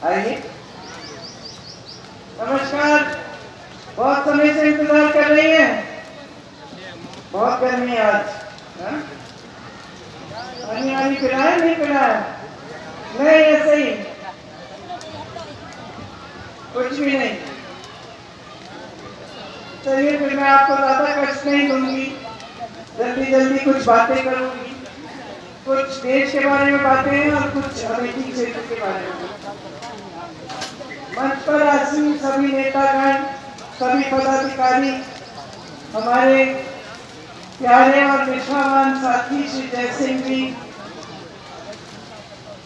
आइए। नमस्कार। बहुत समय से इंतजार कर रही हैं। बहुत गर्मी है आज। हाँ? पानी वानी पिलाया नहीं पिलाया? नहीं, ऐसे ही कुछ भी नहीं। चलिए फिर मैं आपको ज्यादा कष्ट नहीं दूंगी, जल्दी जल्दी कुछ बातें करूंगी। कुछ देश के बारे में बातें हैं और कुछ अमेठी क्षेत्र के बारे में। मंच पर आसीन सभी नेतागण, सभी पदाधिकारी, हमारे प्यारे और निष्ठावान साथी श्री जय सिंह जी,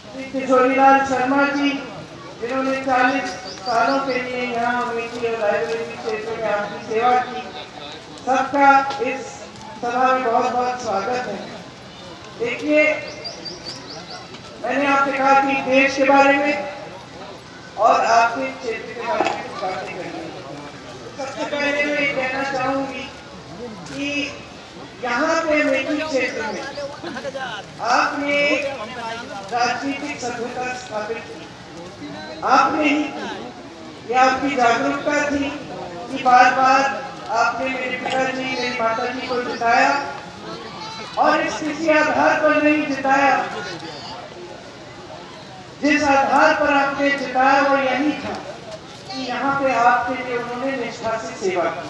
श्री किशोरीलाल शर्मा जी, जिन्होंने 40 सालों के लिए यहाँ अमेठी और रायबरेली क्षेत्र में आपकी सेवा की, सबका इस सभा में बहुत बहुत स्वागत है। देखिए, मैंने आपसे कहा कि देश के बारे में और आपके क्षेत्र के बारे में कुछ बातें करनी। सबसे पहले मैं ये कहना चाहूंगी कि यहाँ पे अमेठी क्षेत्र में आपने राजनीतिक सभ्यता स्थापित की, आपने ही की। ये आपकी जागरूकता थी कि बार बार आपने मेरे पिताजी मेरी माता जी को जिताया, और इस किसी आधार पर नहीं जिताया। जिस आधार पर आपने जिताया वो यही था कि यहाँ पे आपके लिए उन्होंने निष्ठा से सेवा की।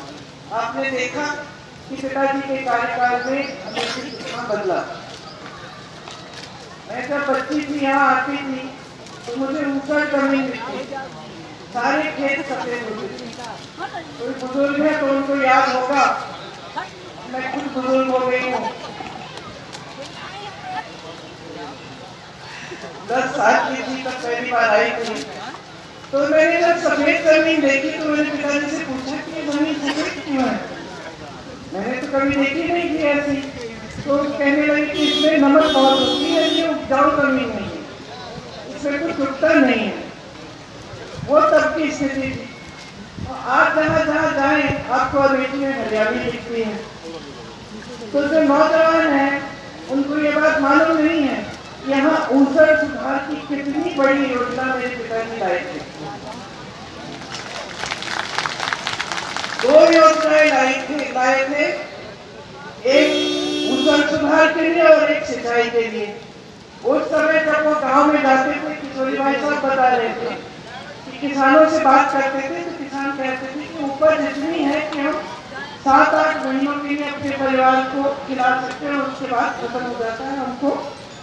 आपने देखा कि पिताजी के कार्यकाल में अमेठी कितना बदला। मैं जब बच्ची थी यहाँ आती थी तो मुझे ऊसर जमीन दिखती, सारे खेत सफेद होते थे। कोई बुजुर्ग है तो उनको याद होगा, मैं खुद बुजुर्ग हो गई हूँ। 10 साल की थी तब पहली बार आई थी। तो मैंने जब सफेद जमीन देखी तो मैंने पिताजी से पूछा कि ये जमीन सफेद क्यों है? मैंने तो कभी देखी नहीं थी ऐसी। तो कहने लगी कि इसमें नमक बहुत होती है, ये उपजाऊ जमीन नहीं है, इसमें कुछ उगता नहीं है। वो तब की स्थिति थी। आप जहाँ जहाँ जाएं आपको अमेठी में हरियाली दिखती है। तो जो नौजवान हैं उनको ये बात मालूम नहीं है यहाँ ऊसर सुधार की कितनी बड़ी योजना मेरे पिताजी लाए थे। 2 योजनाएं लाए थे, एक ऊसर सुधार के लिए और एक सिंचाई के लिए। उस समय जब वो गांव में जाते थे, किशोरी भाई साहब बता रहे थे कि किसानों से बात करते थे तो किसान कहते थे कि उपज इतनी है कि हम 7-8 महीनों के लिए अपने परिवार को खिला सकते हैं, उसके बाद खत्म हो जाता है, हमको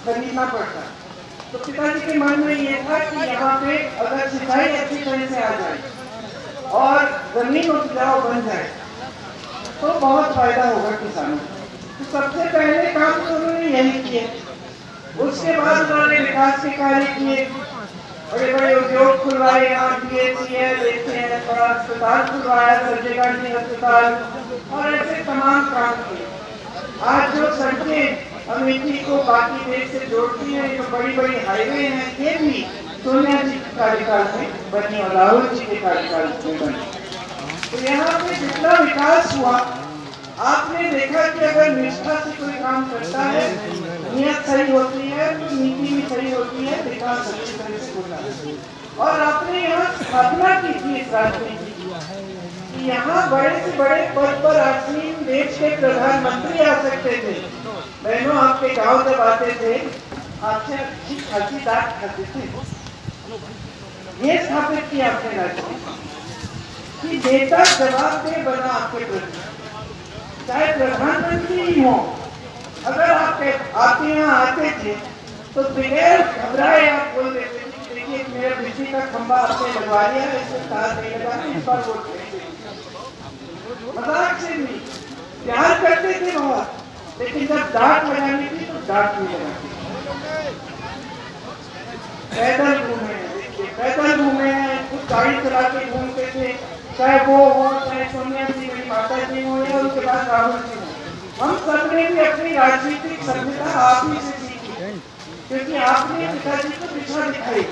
खरीदना पड़ता है। तो पिताजी के मन में ये था कि यहाँ पे अगर सिंचाई अच्छी तरह से आ जाए और जमीन उपजाऊ बन जाए तो बहुत फायदा होगा किसानों को। तो सबसे पहले काम तो उन्होंने यही किए। उसके बाद उन्होंने विकास के कार्य किए, बड़े बड़े उद्योग खुलवाए, यहाँ बड़ा अस्पताल खुलवाया, संजय गांधी अस्पताल, और ऐसे तमाम काम किए। आज जो सड़कें अमेठी को बाकी देश से जोड़ती है, जो बड़ी बड़ी हाईवे हैं, ये भी सोनिया जी के कार्यकाल में बनी और राहुल जी के कार्यकाल में बनी। तो यहाँ पे जितना विकास हुआ, आपने देखा कि अगर निष्ठा से कोई काम करता है, नियत सही होती है तो नीति भी सही होती है, विकास अच्छी तरह से होता है। और आपने यहाँ स्थापना की थी इस राजनीति की, यहाँ बड़े से बड़े पद पर आसीन देश के प्रधानमंत्री आ सकते थे। बहनों, आपके गांव जब आते थे आपसे अच्छी खासी दाट खाते थे। ये स्थापित किया आपने राजनीति कि नेता जवाबदेह बना आपके प्रति, चाहे प्रधानमंत्री ही हो। अगर आपके यहाँ आते थे तो बगैर घबराए आप बोल देते थे, देखिए मेरा बिजली का खंभा आपने लगवा लिया, इसमें तार नहीं लगा, इस बार वोट देंगे। मजाक से नहीं, प्यार करते थे बहुत, लेकिन जब डांट लगानी थी तो डांट नहीं लगाती। पैदल घूमे हैं, देखिए पैदल घूमे हैं, खुद गाड़ी चला के घूमते थे, चाहे वो हो, चाहे सोनिया जी मेरी माता जी हो या उनके बाद राहुल जी हो। हम सबने भी अपनी राजनीतिक सभ्यता आप ही से सीखी, क्योंकि आपने पिताजी को दिशा दिखाई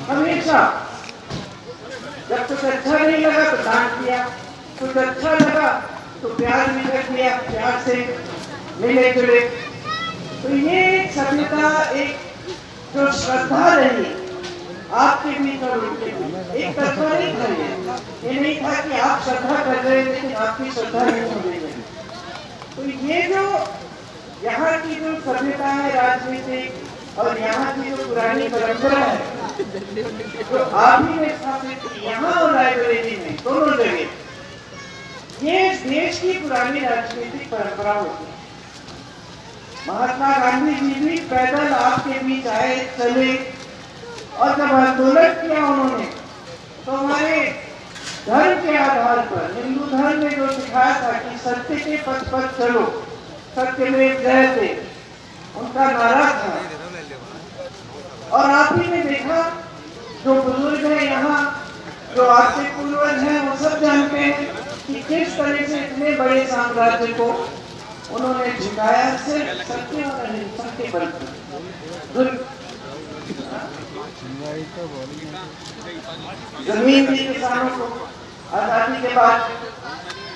हमेशा। जब कुछ अच्छा नहीं लगा तो डांट दिया, कुछ अच्छा लगा तो प्यार भी कर दिया, प्यार से मिले जुले। तो ये सभ्यता, एक जो श्रद्धा रही आपके बीच और उनके बीच एक तरफा नहीं था। ये नहीं था कि आप श्रद्धा कर रहे हैं लेकिन आपकी श्रद्धा नहीं हो रही है। तो ये जो यहाँ की जो सभ्यता है राजनीतिक और यहाँ की जो पुरानी परंपरा है जो आप ही ने स्थापित की यहाँ और रायबरेली में दोनों जगह, ये देश की पुरानी राजनीतिक परंपरा होती है। महात्मा गांधी जी भी पैदल आपके बीच आए, चले, और जब आंदोलन किया उन्होंने तो हमारे धर्म के आधार पर हिंदू धर्म ने जो सिखाया था कि सत्य के पथ पर चलो, सत्य में जयते, उनका नारा था। और आप ही ने देखा जो बुजुर्ग है यहाँ, जो आपके पूर्वज हैं, वो सब जानते हैं कि किस तरह से इतने बड़े साम्राज्य को उन्होंने झुकाया सिर्फ सत्य और अहिंसा के बल पर। जमीन दी किसानों को आजादी के बाद,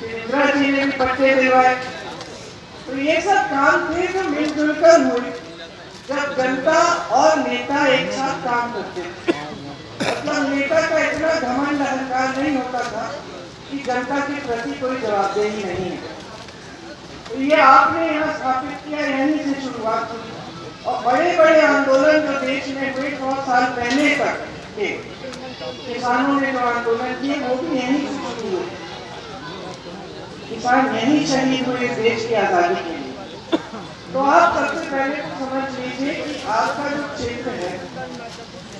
इंदिरा जी ने भी पट्टे दिलवाए। तो ये सब काम थे जो मिलजुल कर हुए जब जनता और नेता एक साथ काम करते थे। मतलब नेता का इतना घमंड अहंकार नहीं होता था कि जनता के प्रति कोई जवाबदेही नहीं है। तो ये आपने यहाँ स्थापित किया, यहीं से शुरुआत हुई। और बड़े बड़े आंदोलन जो देश में हुए 100 साल पहले तक के किसानों ने जो आंदोलन किए वो भी यहीं से शुरू हुए। किसान यहीं शहीद हुए देश की आजादी के लिए। तो आप सबसे पहले तो समझ लीजिए कि आपका जो क्षेत्र है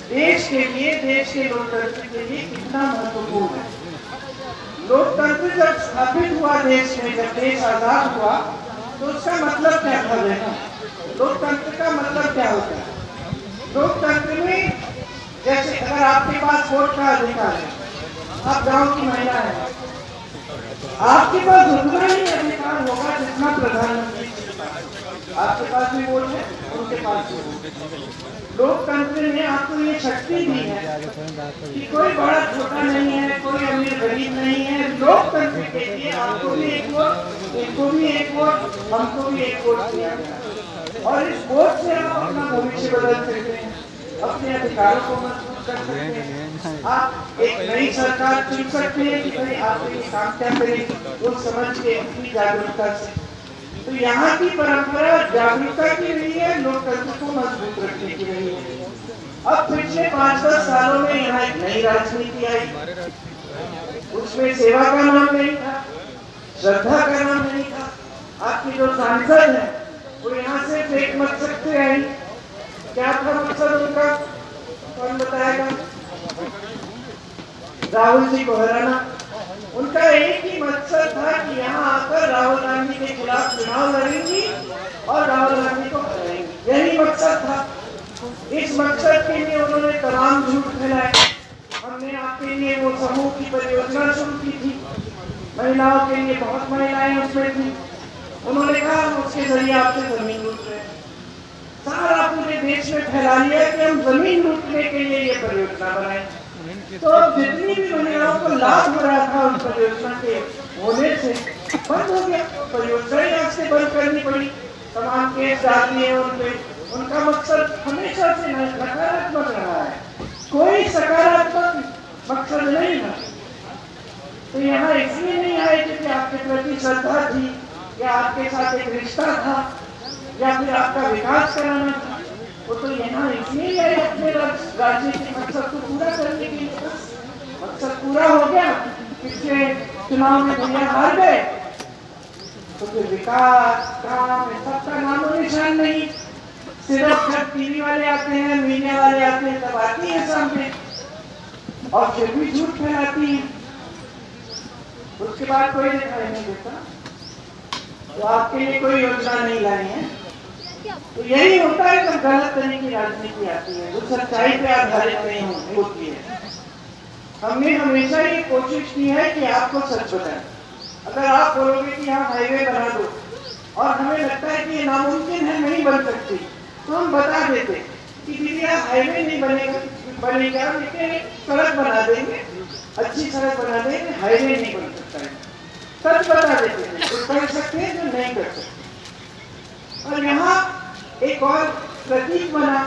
देश के लिए, देश के लोकतंत्र के लिए कितना महत्वपूर्ण है। लोकतंत्र जब स्थापित हुआ देश में, जब देश आजाद हुआ, तो उसका मतलब क्या था देखा? लोकतंत्र का मतलब क्या होता है? लोकतंत्र में जैसे अगर आपके पास वोट का अधिकार है, आप गांव की महिला है, आपके पास उतना ही अधिकार होगा जितना प्रधानमंत्री के पास। आपके पास भी वोट है, उनके पास भी वोट। लोकतंत्र ने आपको ये शक्ति दी है कि कोई बड़ा छोटा नहीं है, कोई अमीर गरीब नहीं है। लोकतंत्र के लिए आपको भी एक वोट, इनको भी एक वोट, हमको भी एक वोट दिया गया। और इस वोट से आप अपना भविष्य बदल सकते हैं, अपने अधिकारों को मजबूत कर सकते हैं। आप एक नई सरकार चुन सकते हैं कि भाई आप ये काम क्या करेंगे, वो समझ के अपनी जागरूकता से। तो यहाँ की परंपरा जागरूकता की रही है, लोकतंत्र को मजबूत रखने की रही है। अब पिछले 5-10 सालों में यहाँ एक नई राजनीति आई, उसमें सेवा का नाम नहीं था, श्रद्धा का नाम नहीं था। आपके जो सांसद हैं वो यहाँ से एक मकसद से आई। क्या था मकसद उनका? कौन बताएगा? राहुल जी को हराना। उनका एक ही मकसद था कि यहाँ आकर राहुल गांधी के खिलाफ चुनाव लड़ेंगी और राहुल गांधी को हराएंगी। यही मकसद था। इस मकसद के लिए उन्होंने तमाम झूठ फैलाए। हमने आपके लिए वो समूह की परियोजना शुरू की थी, महिलाओं के लिए बहुत महिलाएं उसमें थी। उन्होंने कहा उसके जरिए आपसे जमीन लूट रहे हैं। सारा पूरे देश में फैला लिया कि हम जमीन लूटने के लिए ये परियोजना बनाए। तो जितनी भी महिलाओं को लाभ हो रहा था उस परियोजना के होने से बंद हो गया। परियोजना ही आज से बंद करनी पड़ी, तमाम केस डाल दिए उन पे। उनका मकसद हमेशा से नकारात्मक रहा है, कोई सकारात्मक मकसद नहीं था। तो यहाँ इसलिए नहीं आए क्योंकि आपके प्रति श्रद्धा थी या आपके साथ एक रिश्ता था या फिर आपका विकास कराना था। वो तो यहाँ इसलिए आए अपने राजनीतिक मकसद को पूरा करने के लिए। मकसद पूरा हो गया, पिछले चुनाव में भैया हार गए, तो फिर विकास काम सबका नामो निशान नहीं। सिर्फ जब टीवी वाले आते हैं, मीडिया वाले आते हैं, तब आती है सामने और फिर भी झूठ फैलाती है। उसके बाद कोई दिखाई नहीं देता, तो आपके लिए कोई योजना नहीं लाई है। तो यही होता है जब गलत तरह की राजनीति आती है, जो सच्चाई पे आधारित नहीं होती है। हमने हमेशा ये कोशिश की है कि आपको सच बताएं। अगर आप बोलोगे कि यहाँ हाईवे बना दो और हमें लगता है कि ये नामुमकिन है, नहीं बन सकती, तो हम बता देते कि दीदी यहाँ हाईवे नहीं बनेगा लेकिन सड़क बना देंगे, अच्छी सड़क बना देंगे, हाईवे नहीं बन सकता है। सच बता देते हैं, जो कर सकते हैं, जो नहीं कर सकते। और यहाँ एक और प्रतीक बना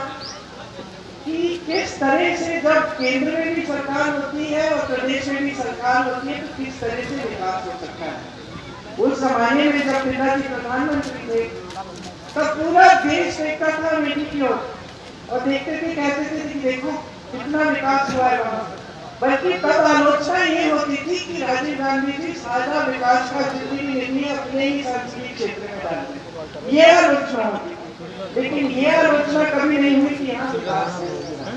कि किस तरह से जब केंद्र में भी सरकार होती है और प्रदेश में भी सरकार होती है तो किस तरह से विकास हो सकता है। उस जमाने में जब पिताजी प्रधानमंत्री थे तब पूरा देश देखता था मीडिया की ओर और देखते थे, कहते थे कि देखो कितना विकास हुआ है वहां। बल्कि तब आलोचना ये होती थी कि राजीव गांधी जी साझा विकास का जितनी निर्णय अपने ही संसदीय क्षेत्र में डालते, ये आलोचना होती थी। लेकिन ये आलोचना कभी नहीं हुई कि यहाँ विकास नहीं हुआ।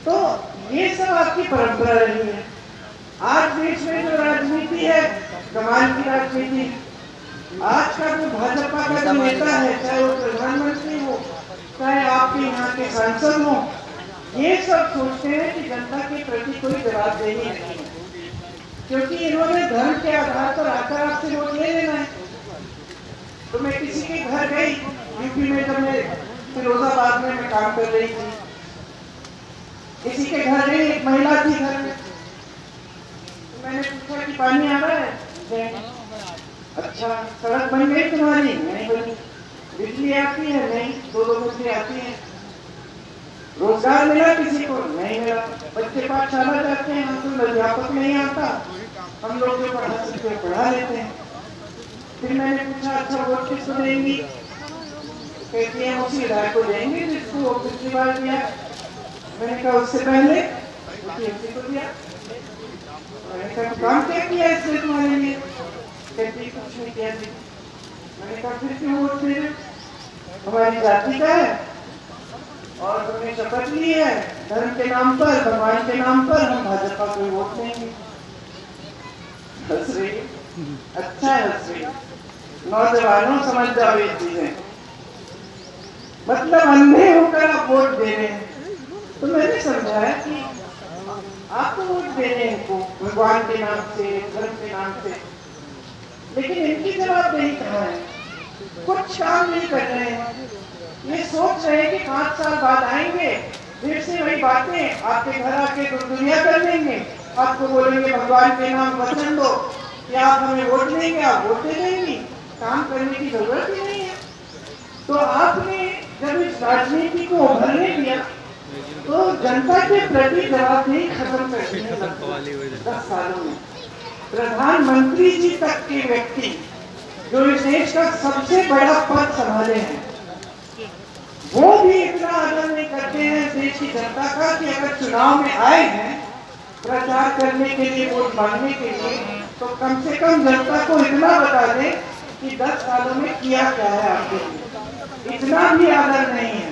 तो ये सब आपकी परंपरा रही है। आज देश में जो राजनीति है, कमाल की राजनीति। आज का जो भाजपा का जो नेता है, चाहे वो प्रधानमंत्री हो, चाहे आपके यहाँ के सांसद हो, ये सब सोचते हैं कि जनता के प्रति कोई जवाबदेही नहीं है, क्योंकि इन्होंने धर्म के आधार पर आकर आपसे वोट ले लेना है। तो मैं किसी के घर गई यूपी में, जब मैं फिरोजाबाद में मैं काम कर रही थी, किसी के घर गई, एक महिला थी घर में। तो मैंने पूछा कि पानी आ रहा है? अच्छा, सड़क बन गई तुम्हारी? नहीं बनी। बिजली आती है? नहीं, 2-2 बजे आती है। रोजगार मिला किसी को? नहीं मिला। बच्चे पाठशाला जाते हैं, हमको अध्यापक नहीं आता, हम लोग जो पढ़ा सकते हैं पढ़ा लेते हैं। फिर मैंने पूछा अच्छा वोट किसको देंगी? कहती है उसी विधायक को देंगे जिसको पिछली बार दिया। मैंने कहा उससे पहले उसी को दिया। मैंने कहा काम क्या किया इसने तुम्हारे लिए? कहती कुछ नहीं किया। मैंने कहा फिर क्यों वोट दे रहे? हमारी जाति का है और तुमने शपथ ली है धर्म के नाम पर, भगवान के नाम पर हम भाजपा को वोट देंगे। हंस रही, अच्छा हंस रही। नौजवानों समझ जाओ ये चीजें, मतलब अंधे होकर आप वोट दे रहे हैं। तो मैंने समझाया कि आप तो वोट दे रहे हैं इनको भगवान के नाम से, धर्म के नाम से, लेकिन इनकी जवाबदेही कहाँ है? कुछ काम नहीं कर रहे हैं। ये सोच रहे हैं कि 5 साल बाद आएंगे, फिर से वही बातें आपके घर आके दुनिया कर लेंगे, आपको बोलेंगे भगवान के नाम वचन दो कि आप हमें वोट देंगे, आप वोट दे देंगी। काम करने की जरूरत ही नहीं है। तो आपने जब इस राजनीति को उभरने दिया तो जनता के प्रति जवाबदेही खत्म कर दी है। 10 सालों में प्रधानमंत्री जी तक के व्यक्ति जो इस देश का सबसे बड़ा पद संभाले हैं, वो भी इतना आदर नहीं करते हैं देश की जनता का कि अगर चुनाव में आए हैं प्रचार करने के लिए, वोट मांगने के लिए, तो कम से कम जनता को इतना बता दें कि 10 सालों में किया क्या है आपके लिए। इतना भी आदर नहीं है,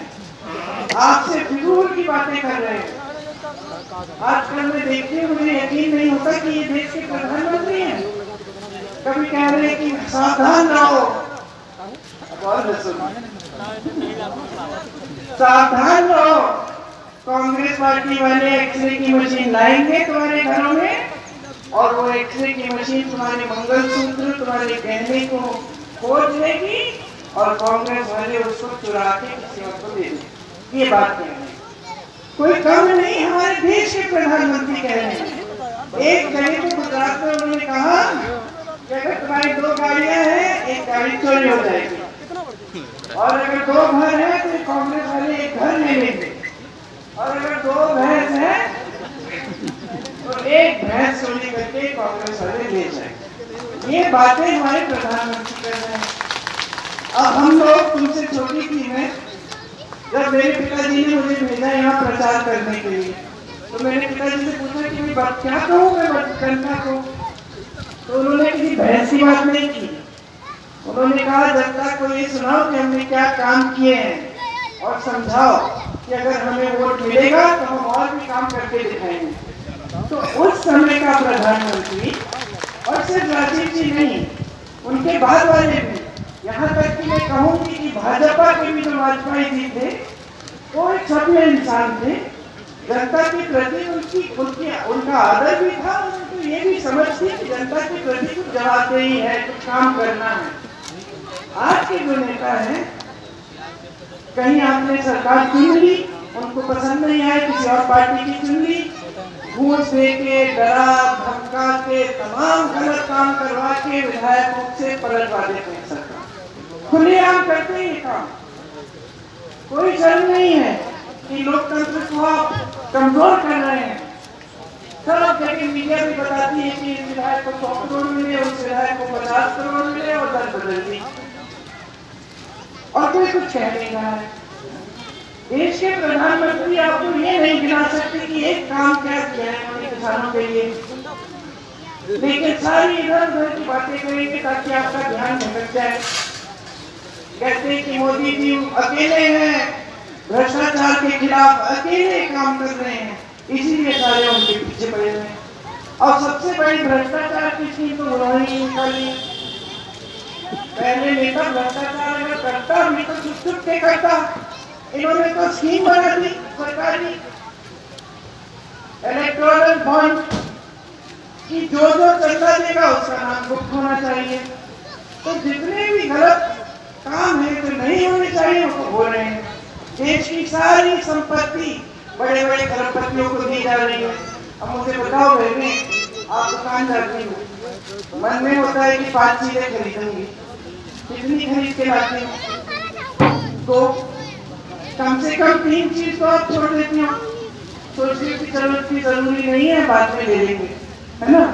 आपसे फिजूल की बातें कर रहे हैं। आजकल में देखिए, मुझे यकीन नहीं होता कि ये देश के प्रधानमंत्री हैं। कभी कह रहे हैं कि सावधान रहो, सावधान रहो, कांग्रेस पार्टी वाले एक्सरे की मशीन लाएंगे तुम्हारे घरों में और वो एक्सरे की मशीन तुम्हारे मंगलसूत्र, तुम्हारे गहने को खोज लेगी और कांग्रेस वाले उसको चुरा के किसी और को दे देंगे। ये बात कह रहे हैं, कोई कम नहीं, हमारे देश के प्रधानमंत्री कह रहे हैं। एक जगह तो गुजरात में उन्होंने कहा कि अगर तुम्हारी 2 गाड़ियां हैं, एक गाड़ी चोरी हो जाएगी, और अगर 2 घर हैं तो कांग्रेस वाले एक घर ले लेंगे, और अगर 2 भैंस हैं तो एक भैंस चोरी करके कांग्रेस वाले ले जाएंगे। ये बातें हमारे प्रधानमंत्री कर रहे हैं। अब हम लोग तुमसे छोटी थी मैं, जब मेरे पिताजी ने मुझे भेजा यहाँ प्रचार करने के लिए, तो मैंने पिताजी से पूछा कि मैं बात क्या कहूँ, मैं जनता को? तो उन्होंने किसी बहस की बात नहीं की। उन्होंने कहा जनता को ये सुनाओ कि हमने क्या काम किए हैं और समझाओ कि अगर हमें वोट मिलेगा तो हम और भी काम करके दिखाएंगे। तो उस समय का प्रधानमंत्री, और सिर्फ राजीव जी नहीं, उनके बाद वाले भी, यहाँ तक कि मैं कहूँगी कि भाजपा के भी जो वाजपेयी जी थे, वो एक सभ्य इंसान थे। जनता के प्रति उनका आदर भी था, उनको ये भी समझ थी कि जनता के प्रति कुछ जवाबदेही है, कुछ काम करना है। आज के जो नेता हैं, कहीं आपने सरकार चुन ली, उनको पसंद नहीं आए, किसी और पार्टी की चुन ली, घूस दे के, डरा धमका के, तमाम गलत काम करवा के विधायकों से पलटवा देते हैं सरकार, खुलेआम करते हैं काम। कोई शर्म नहीं है कि लोकतंत्र को आप कमजोर कर रहे हैं। सब जगह मीडिया भी बताती है कि इस विधायक को 100 करोड़ मिले, उस विधायक को 50 करोड़ मिले और दर बदल दी, और कोई कुछ कह नहीं रहा है। देश के प्रधानमंत्री आपको ये नहीं गिना सकते कि एक काम क्या किया है उन्होंने किसानों के लिए, लेकिन सारी इधर उधर की बातें करेंगे ताकि आपका ध्यान भटक जाए। कहते हैं कि मोदी जी अकेले हैं, भ्रष्टाचार के खिलाफ अकेले काम कर रहे हैं, इसीलिए सारे उनके पीछे पड़े हुए हैं। और सबसे बड़ी भ्रष्टाचार की स्कीम तो उन्होंने ही निकाली। पहले नेता भ्रष्टाचार अगर करता भी तो चुप चुप के करता, इन्होंने तो स्कीम बना दी सरकारी इलेक्टोरल बॉन्ड कि जो चंदा देगा उसका नाम गुप्त होना चाहिए। तो जितने भी गलत काम है जो नहीं होने चाहिए उसको हो रहे हैं। देश की सारी संपत्ति बड़े बड़े खरबपतियों को दी जा रही है। अब मुझे बताओ बहने, आप दुकान जाती हो, मन में होता है कि 5 चीजें खरीदूंगी, कितनी खरीद के लाती हूँ? तो कम से कम 3 चीज तो आप छोड़ देती हो, सोचती कि चलो इतनी जरूरी नहीं है, बाद में ले लेंगे, है ना?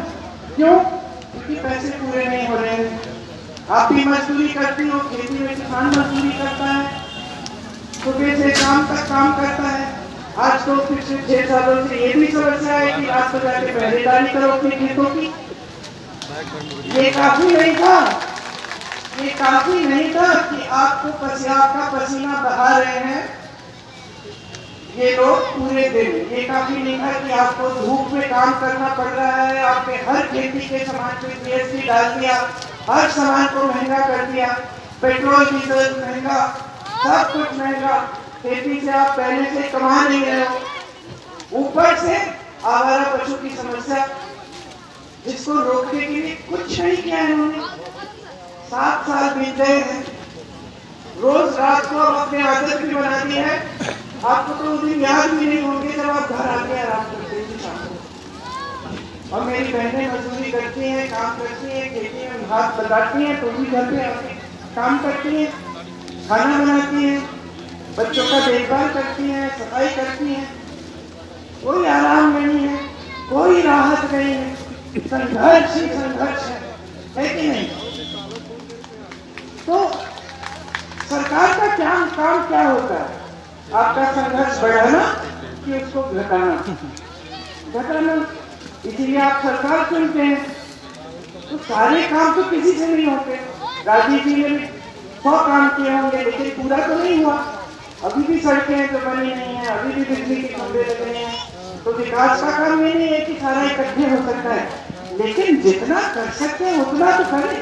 क्यों? क्योंकि पैसे पूरे नहीं हो रहे हैं। आप भी मजदूरी करती हो, खेती में किसान मजदूरी करता है, सुबह से शाम तक काम करता है। आज तो पिछले 6 सालों से ये भी समस्या है कि रात को जाके पहरेदारी करो अपने खेतों की। ये काफी नहीं था, ये काफी नहीं था कि आपको आपका पसीना बहा रहे हैं ये लोग पूरे दिन। ये काफी नहीं था कि आपको धूप में काम करना पड़ रहा है। आपने हर खेती के सामान पे जीएसटी डाल दिया, हर सामान को महंगा कर दिया, पेट्रोल डीजल महंगा, सब कुछ महंगा। खेती से आप पहले से कमा नहीं रहे हो, ऊपर से आवारा पशु की समस्या, जिसको रोकने के लिए कुछ नहीं किया इन्होंने। 7 साल बीत गए हैं, रोज रात को अपने आदत भी बना दी है। आपको तो उस दिन याद भी नहीं होंगे जब आप घर आके आराम करते थे शाम को। और मेरी बहनें मजदूरी करती हैं, काम करती हैं, खेती में हाथ लगाती हैं, तो भी घर पे आके काम करती हैं, खाना बनाती हैं, बच्चों का देखभाल करती हैं, सफाई करती हैं। कोई आराम नहीं है, कोई राहत नहीं है, संघर्ष ही संघर्ष है कि नहीं? तो सरकार का क्या काम क्या होता है? आपका संघर्ष बढ़ाना कि उसको घटाना? घटाना। इसीलिए आप सरकार चुनते हैं। तो सारे काम तो किसी से नहीं होते। राजीव जी ने भी 100 काम किए होंगे, लेकिन पूरा तो नहीं हुआ। अभी भी सड़कें तो बनी नहीं है, अभी भी बिजली के खंभे लग रहे हैं। तो विकास का काम ये नहीं है कि सारा इकट्ठे हो सकता है, लेकिन जितना कर सकते हैं उतना तो करें।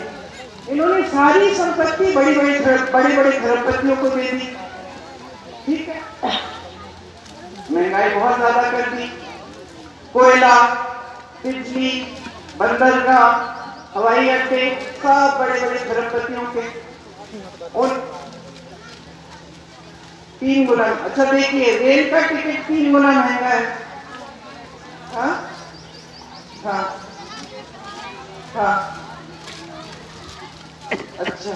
इन्होंने सारी संपत्ति बड़े बड़े खरबपतियों को दे दी, ठीक है? महंगाई बहुत ज्यादा कर दी। कोयला, बिजली, बंदरगाह, हवाई अड्डे सब बड़े बड़े खरबपतियों के, और 3 गुना। अच्छा देखिए, रेल का टिकट 3 गुना महंगा है। हाँ हाँ हाँ, अच्छा।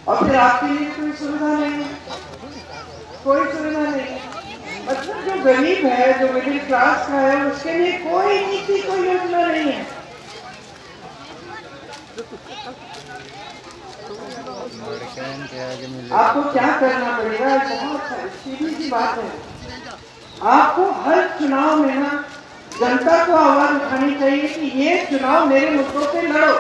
और फिर आपके लिए कोई सुविधा नहीं है, कोई सुविधा नहीं। मतलब जो गरीब है, जो मिडिल क्लास का है, उसके लिए कोई नीति, कोई योजना नहीं है। आपको क्या करना पड़ेगा? बहुत सीधी सी बात है। आपको हर चुनाव में ना जनता को आवाज उठानी चाहिए कि ये चुनाव मेरे मुद्दों पे लड़ो।